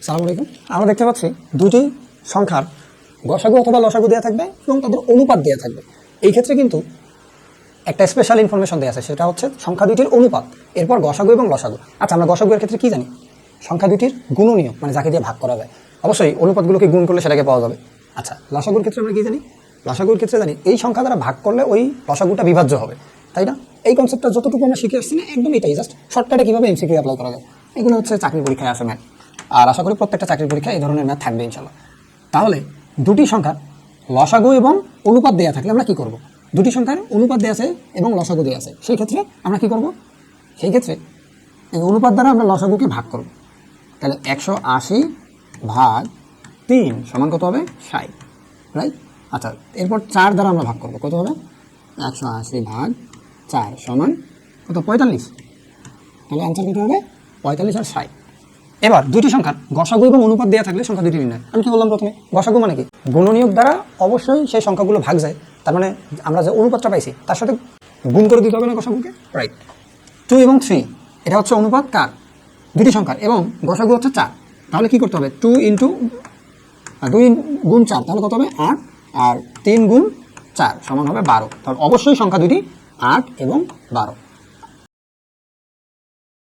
সালাম আলাইকুম। আমরা দেখতে পাচ্ছি দুটি সংখ্যার গসাগু অথবা লসাগু দেওয়া থাকবে এবং তাদের অনুপাত দেওয়া থাকবে। এই ক্ষেত্রে কিন্তু একটা স্পেশাল ইনফরমেশন দেওয়া আছে, সেটা হচ্ছে সংখ্যা দুটির অনুপাত, এরপর গসাগু এবং লসাগু। আচ্ছা, আমরা গসাগুর ক্ষেত্রে কি জানি? সংখ্যা দুটির গুণনীয়, মানে যাকে দিয়ে ভাগ করা যায়। অবশ্যই অনুপাতগুলোকে গুণ করলে সেটাকে পাওয়া যাবে। আচ্ছা, লসাগুর ক্ষেত্রে আমরা কি জানি? লসাগুর ক্ষেত্রে জানি এই সংখ্যা দ্বারা ভাগ করলে ওই লসাগুটা বিভাজ্য হবে, তাই না? এই কনসেপ্টটা যতটুকু আমরা শিখে আসছি না, একদম এটাই, জাস্ট শর্টকাটে কীভাবে এমসিকিউ অ্যাপ্লাই করা যায়, এগুলো হচ্ছে চাকরি পরীক্ষায় আসে ম্যাথ। আর আশা করি প্রত্যেকটা চাকরির পরীক্ষায় এই ধরনের ম্যাথ থাকবে ইনশাল্লাহ। তাহলে দুটি সংখ্যার লসাগু এবং অনুপাত দেওয়া থাকলে আমরা কি করব? দুটি সংখ্যার অনুপাত দেওয়া আছে এবং লসাগু দেওয়া আছে, সেই ক্ষেত্রে আমরা কি করব? সেই ক্ষেত্রে এই অনুপাত দ্বারা আমরা লসাগুকে ভাগ করব। তাহলে 180 ভাগ 3 সমান কত হবে? 60, রাইট? আচ্ছা, এরপর 4 দ্বারা আমরা ভাগ করব, কত হবে? 180 ভাগ 4 সমান কত? 45। তাহলে আনসার কত হবে? 45 আর 60। এবার দুটি সংখ্যার গসাগু এবং অনুপাত দেওয়া থাকলে সংখ্যা দুটি নির্ণয়। আমি কি বললাম প্রথমে? গসাগু মানে কি? গুণনীয়ক দ্বারা অবশ্যই সেই সংখ্যাগুলো ভাগ যায়, তার মানে আমরা যে অনুপাতটা পাইছি তার সাথে গুণ করে দিতে হবে না গসাগুকে, রাইট? 2 এবং 3 এটা হচ্ছে অনুপাত কার? দুটি সংখ্যার, এবং গসাগু হচ্ছে 4। তাহলে কি করতে হবে? 2 গুণ 4, তাহলে কত হবে? 8, আর 3 গুণ 4 সমান হবে 12। তাহলে অবশ্যই সংখ্যা দুটি 8 এবং 12।